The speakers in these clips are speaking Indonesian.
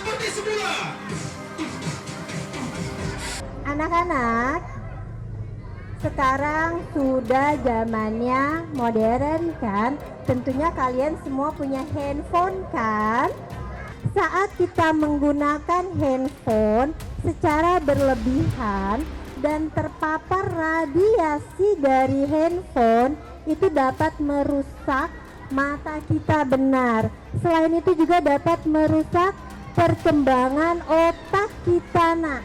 seperti semula. Anak-anak, sekarang sudah zamannya modern kan? Tentunya kalian semua punya handphone kan? Saat kita menggunakan handphone secara berlebihan dan terpapar radiasi dari handphone, itu dapat merusak mata kita benar. Selain itu juga dapat merusak perkembangan otak kita, nak.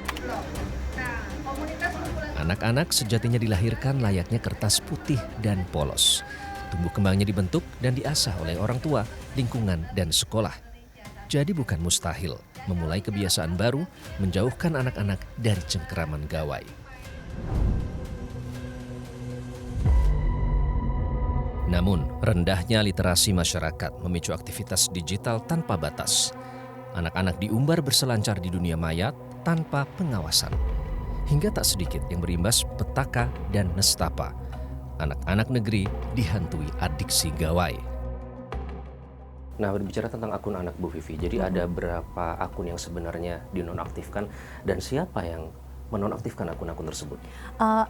Anak-anak sejatinya dilahirkan layaknya kertas putih dan polos. Tumbuh kembangnya dibentuk dan diasah oleh orang tua, lingkungan, dan sekolah. Jadi bukan mustahil memulai kebiasaan baru menjauhkan anak-anak dari cengkeraman gawai. Namun, rendahnya literasi masyarakat memicu aktivitas digital tanpa batas. Anak-anak diumbar berselancar di dunia maya tanpa pengawasan. Hingga tak sedikit yang berimbas petaka dan nestapa. Anak-anak negeri dihantui adiksi gawai. Nah, berbicara tentang akun anak Bu Vivi, jadi ada berapa akun yang sebenarnya dinonaktifkan dan siapa yang menonaktifkan akun-akun tersebut?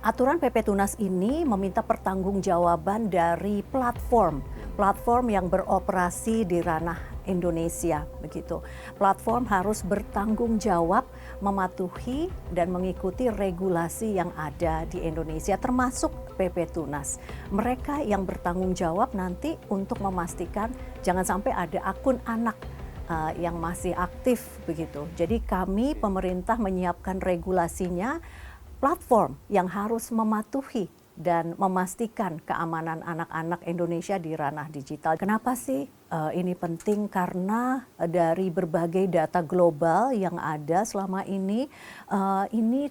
Aturan PP Tunas ini meminta pertanggungjawaban dari platform yang beroperasi di ranah Indonesia, begitu. Platform harus bertanggung jawab mematuhi dan mengikuti regulasi yang ada di Indonesia, termasuk PP Tunas. Mereka yang bertanggung jawab nanti untuk memastikan jangan sampai ada akun anak yang masih aktif, begitu. Jadi kami pemerintah menyiapkan regulasinya, platform yang harus mematuhi dan memastikan keamanan anak-anak Indonesia di ranah digital. Kenapa sih ini penting? Karena dari berbagai data global yang ada selama ini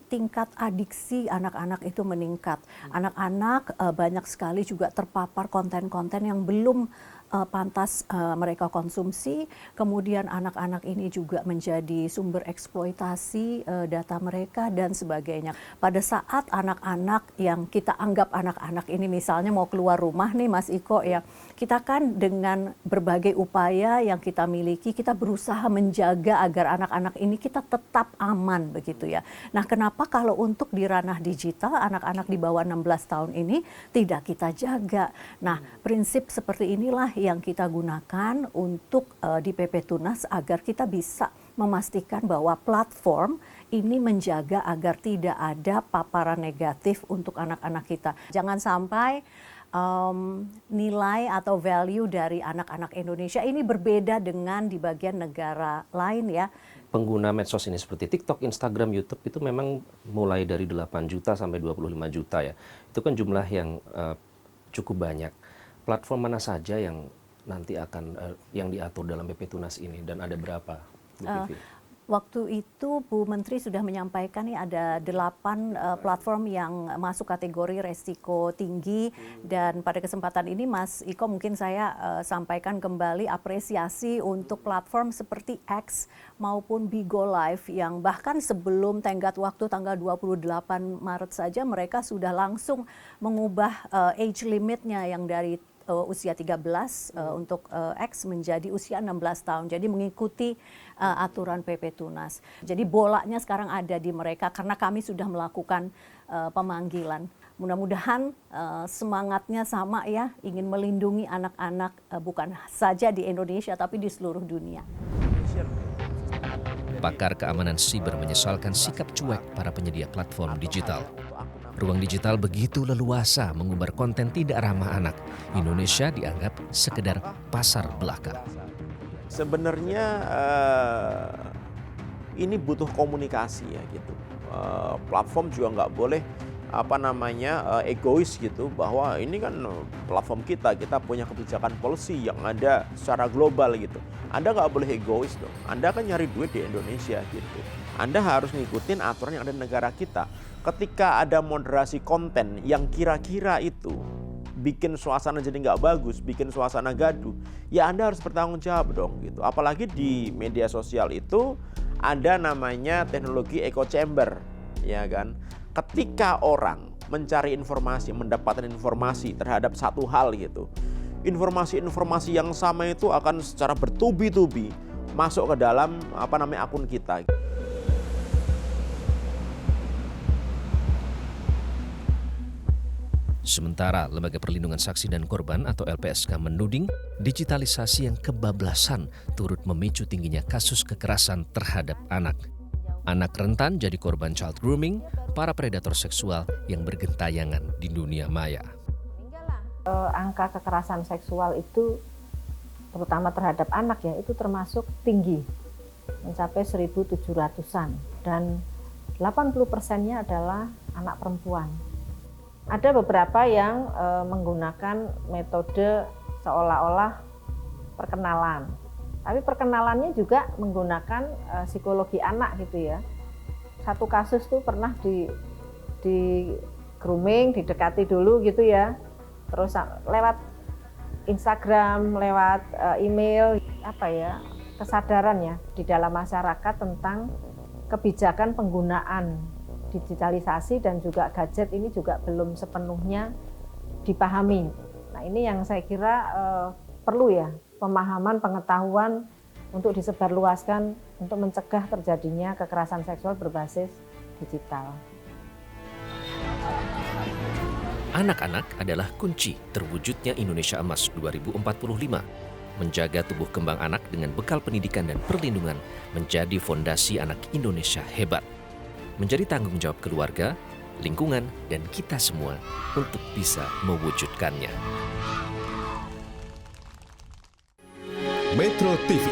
tingkat adiksi anak-anak itu meningkat. Anak-anak banyak sekali juga terpapar konten-konten yang belum pantas mereka konsumsi. Kemudian anak-anak ini juga menjadi sumber eksploitasi data mereka dan sebagainya. Pada saat anak-anak yang kita anggap anak-anak ini misalnya mau keluar rumah nih Mas Iko ya, kita kan dengan berbagai upaya yang kita miliki, kita berusaha menjaga agar anak-anak ini kita tetap aman, begitu ya. Nah, kenapa kalau untuk di ranah digital anak-anak di bawah 16 tahun ini tidak kita jaga? Nah, prinsip seperti inilah yang kita gunakan untuk di PP Tunas agar kita bisa memastikan bahwa platform ini menjaga agar tidak ada paparan negatif untuk anak-anak kita. Jangan sampai nilai atau value dari anak-anak Indonesia ini berbeda dengan di bagian negara lain ya. Pengguna medsos ini seperti TikTok, Instagram, YouTube itu memang mulai dari 8 juta sampai 25 juta ya. Itu kan jumlah yang cukup banyak. Platform mana saja yang nanti akan yang diatur dalam PP Tunas ini dan ada berapa, Bu Vivi? Waktu itu Bu Menteri sudah menyampaikan nih ada 8 platform yang masuk kategori resiko tinggi dan pada kesempatan ini Mas Iko mungkin saya sampaikan kembali apresiasi untuk platform seperti X maupun Bigo Live yang bahkan sebelum tenggat waktu tanggal 28 Maret saja mereka sudah langsung mengubah age limitnya yang dari usia 13 untuk X menjadi usia 16 tahun. Jadi mengikuti aturan PP Tunas. Jadi bolanya sekarang ada di mereka karena kami sudah melakukan pemanggilan. Mudah-mudahan semangatnya sama ya, ingin melindungi anak-anak bukan saja di Indonesia tapi di seluruh dunia. Pakar keamanan siber menyesalkan sikap cuek para penyedia platform digital. Ruang digital begitu leluasa mengumbar konten tidak ramah anak. Indonesia dianggap sekedar pasar belaka. Sebenarnya ini butuh komunikasi ya gitu. Platform juga nggak boleh egois gitu bahwa ini kan platform kita punya kebijakan policy yang ada secara global gitu. Anda nggak boleh egois dong. Anda kan nyari duit di Indonesia gitu. Anda harus ngikutin aturan yang ada di negara kita. Ketika ada moderasi konten yang kira-kira itu bikin suasana jadi nggak bagus, bikin suasana gaduh, ya Anda harus bertanggung jawab dong gitu. Apalagi di media sosial itu ada namanya teknologi echo chamber, ya kan? Ketika orang mencari informasi, mendapatkan informasi terhadap satu hal gitu, informasi-informasi yang sama itu akan secara bertubi-tubi masuk ke dalam akun kita. Sementara Lembaga Perlindungan Saksi dan Korban atau LPSK menuding digitalisasi yang kebablasan turut memicu tingginya kasus kekerasan terhadap anak. Anak rentan jadi korban child grooming, para predator seksual yang bergentayangan di dunia maya. Angka kekerasan seksual itu terutama terhadap anak ya, itu termasuk tinggi, mencapai 1.700-an, dan 80%-nya adalah anak perempuan. Ada beberapa yang menggunakan metode seolah-olah perkenalan, tapi perkenalannya juga menggunakan psikologi anak gitu ya. Satu kasus tuh pernah di grooming, didekati dulu gitu ya, terus lewat Instagram, lewat email, kesadaran ya di dalam masyarakat tentang kebijakan penggunaan digitalisasi dan juga gadget ini juga belum sepenuhnya dipahami. Nah, ini yang saya kira perlu ya, pemahaman, pengetahuan untuk disebarluaskan untuk mencegah terjadinya kekerasan seksual berbasis digital. Anak-anak adalah kunci terwujudnya Indonesia Emas 2045. Menjaga tumbuh kembang anak dengan bekal pendidikan dan perlindungan menjadi fondasi anak Indonesia hebat. Menjadi tanggung jawab keluarga, lingkungan, dan kita semua untuk bisa mewujudkannya. Metro TV